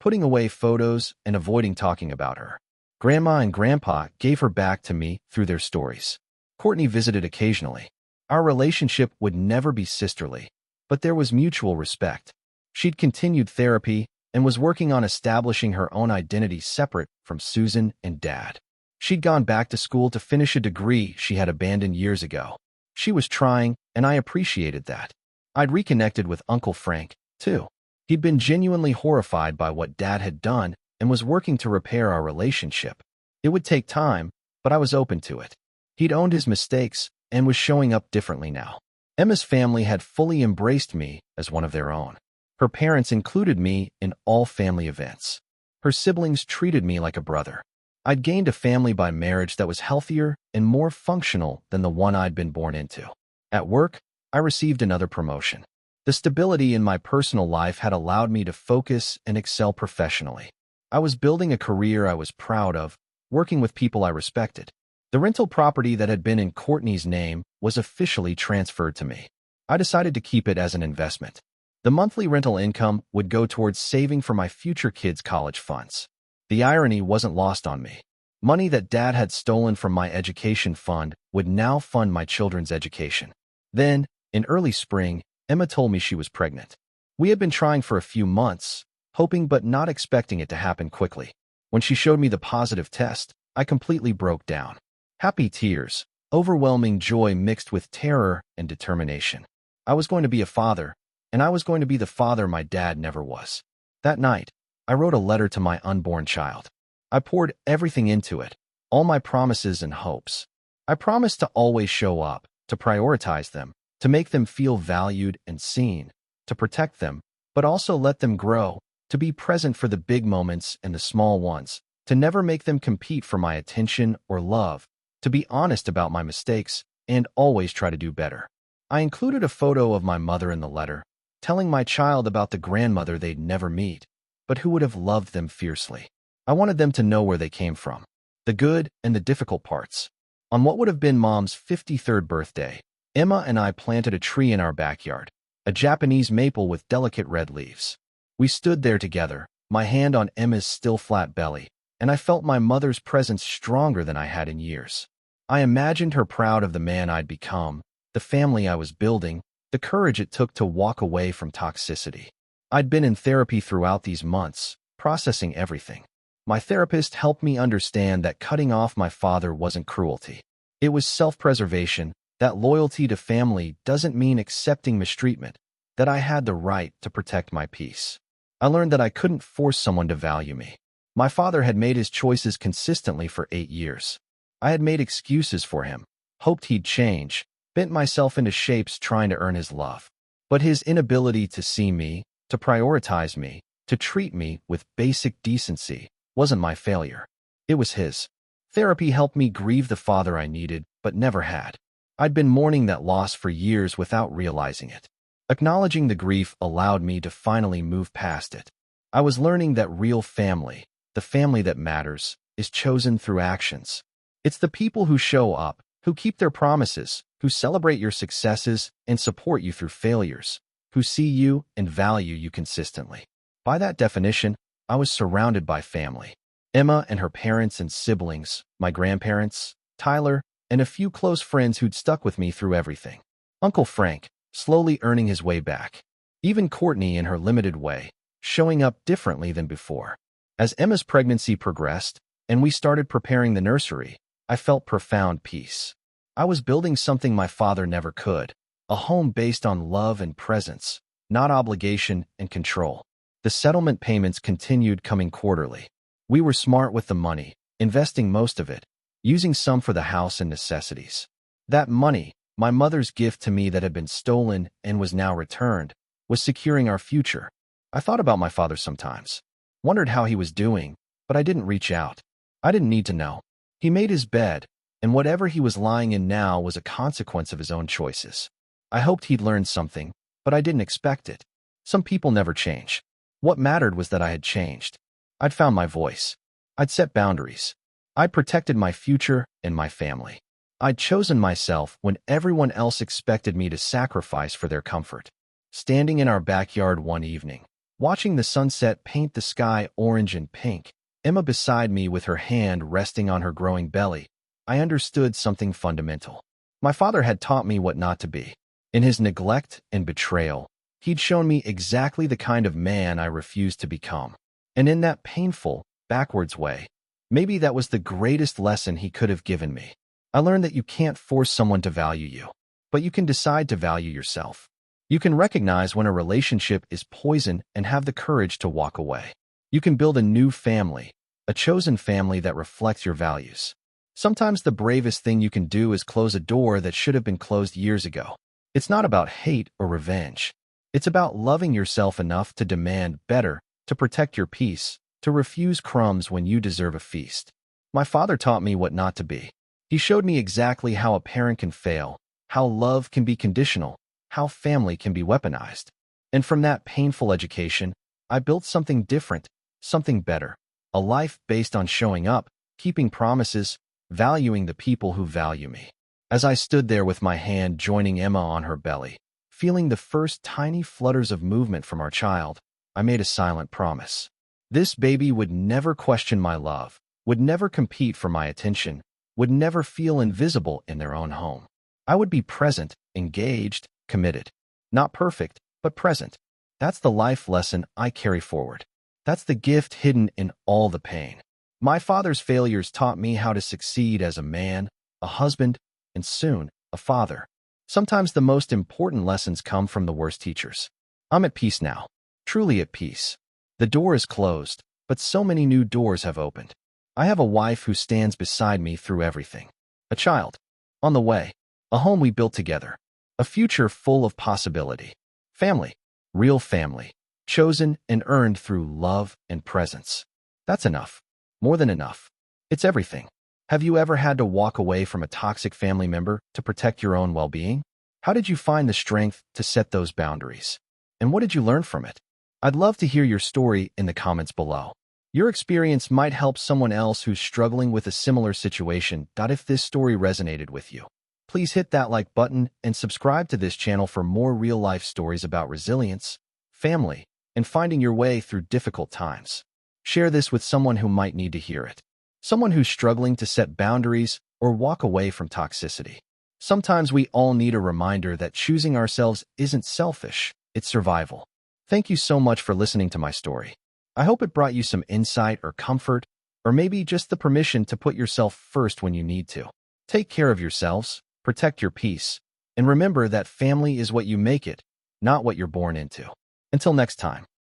putting away photos and avoiding talking about her. Grandma and Grandpa gave her back to me through their stories. Courtney visited occasionally. Our relationship would never be sisterly, but there was mutual respect. She'd continued therapy and was working on establishing her own identity separate from Susan and Dad. She'd gone back to school to finish a degree she had abandoned years ago. She was trying, and I appreciated that. I'd reconnected with Uncle Frank, too. He'd been genuinely horrified by what Dad had done and was working to repair our relationship. It would take time, but I was open to it. He'd owned his mistakes and was showing up differently now. Emma's family had fully embraced me as one of their own. Her parents included me in all family events. Her siblings treated me like a brother. I'd gained a family by marriage that was healthier and more functional than the one I'd been born into. At work, I received another promotion. The stability in my personal life had allowed me to focus and excel professionally. I was building a career I was proud of, working with people I respected. The rental property that had been in Courtney's name was officially transferred to me. I decided to keep it as an investment. The monthly rental income would go towards saving for my future kids' college funds. The irony wasn't lost on me. Money that Dad had stolen from my education fund would now fund my children's education. Then, in early spring, Emma told me she was pregnant. We had been trying for a few months, hoping but not expecting it to happen quickly. When she showed me the positive test, I completely broke down. Happy tears, overwhelming joy mixed with terror and determination. I was going to be a father, and I was going to be the father my dad never was. That night, I wrote a letter to my unborn child. I poured everything into it, all my promises and hopes. I promised to always show up, to prioritize them, to make them feel valued and seen, to protect them, but also let them grow, to be present for the big moments and the small ones, to never make them compete for my attention or love, to be honest about my mistakes, and always try to do better. I included a photo of my mother in the letter, telling my child about the grandmother they'd never meet, but who would have loved them fiercely. I wanted them to know where they came from, the good and the difficult parts. On what would have been Mom's 53rd birthday, Emma and I planted a tree in our backyard, a Japanese maple with delicate red leaves. We stood there together, my hand on Emma's still flat belly, and I felt my mother's presence stronger than I had in years. I imagined her proud of the man I'd become, the family I was building, the courage it took to walk away from toxicity. I'd been in therapy throughout these months, processing everything. My therapist helped me understand that cutting off my father wasn't cruelty. It was self-preservation, that loyalty to family doesn't mean accepting mistreatment, that I had the right to protect my peace. I learned that I couldn't force someone to value me. My father had made his choices consistently for 8 years. I had made excuses for him, hoped he'd change, bent myself into shapes trying to earn his love. But his inability to see me, to prioritize me, to treat me with basic decency, wasn't my failure. It was his. Therapy helped me grieve the father I needed, but never had. I'd been mourning that loss for years without realizing it. Acknowledging the grief allowed me to finally move past it. I was learning that real family, the family that matters, is chosen through actions. It's the people who show up, who keep their promises, who celebrate your successes and support you through failures, who see you and value you consistently. By that definition, I was surrounded by family. Emma and her parents and siblings, my grandparents, Tyler, and a few close friends who'd stuck with me through everything. Uncle Frank, slowly earning his way back. Even Courtney in her limited way, showing up differently than before. As Emma's pregnancy progressed, and we started preparing the nursery, I felt profound peace. I was building something my father never could, a home based on love and presence, not obligation and control. The settlement payments continued coming quarterly. We were smart with the money, investing most of it, using some for the house and necessities. That money, my mother's gift to me that had been stolen and was now returned, was securing our future. I thought about my father sometimes, wondered how he was doing, but I didn't reach out. I didn't need to know. He made his bed, and whatever he was lying in now was a consequence of his own choices. I hoped he'd learned something, but I didn't expect it. Some people never change. What mattered was that I had changed. I'd found my voice. I'd set boundaries. I'd protected my future and my family. I'd chosen myself when everyone else expected me to sacrifice for their comfort. Standing in our backyard one evening, Watching the sunset paint the sky orange and pink, Emma beside me with her hand resting on her growing belly, I understood something fundamental. My father had taught me what not to be. In his neglect and betrayal, he'd shown me exactly the kind of man I refused to become. And in that painful, backwards way, maybe that was the greatest lesson he could have given me. I learned that you can't force someone to value you, but you can decide to value yourself. You can recognize when a relationship is poison and have the courage to walk away. You can build a new family, a chosen family that reflects your values. Sometimes the bravest thing you can do is close a door that should have been closed years ago. It's not about hate or revenge. It's about loving yourself enough to demand better, to protect your peace, to refuse crumbs when you deserve a feast. My father taught me what not to be. He showed me exactly how a parent can fail, how love can be conditional, how family can be weaponized. And from that painful education, I built something different, something better. A life based on showing up, keeping promises, valuing the people who value me. As I stood there with my hand joining Emma on her belly, feeling the first tiny flutters of movement from our child, I made a silent promise. This baby would never question my love, would never compete for my attention, would never feel invisible in their own home. I would be present, engaged, committed. Not perfect, but present. That's the life lesson I carry forward. That's the gift hidden in all the pain. My father's failures taught me how to succeed as a man, a husband, and soon, a father. Sometimes the most important lessons come from the worst teachers. I'm at peace now, truly at peace. The door is closed, but so many new doors have opened. I have a wife who stands beside me through everything. A child on the way, a home we built together, a future full of possibility. Family, real family, chosen and earned through love and presence. That's enough. More than enough. It's everything. Have you ever had to walk away from a toxic family member to protect your own well-being? How did you find the strength to set those boundaries? And what did you learn from it? I'd love to hear your story in the comments below. Your experience might help someone else who's struggling with a similar situation. If this story resonated with you, please hit that like button and subscribe to this channel for more real-life stories about resilience, family, and finding your way through difficult times. Share this with someone who might need to hear it. Someone who's struggling to set boundaries or walk away from toxicity. Sometimes we all need a reminder that choosing ourselves isn't selfish, it's survival. Thank you so much for listening to my story. I hope it brought you some insight or comfort, or maybe just the permission to put yourself first when you need to. Take care of yourselves, protect your peace, and remember that family is what you make it, not what you're born into. Until next time.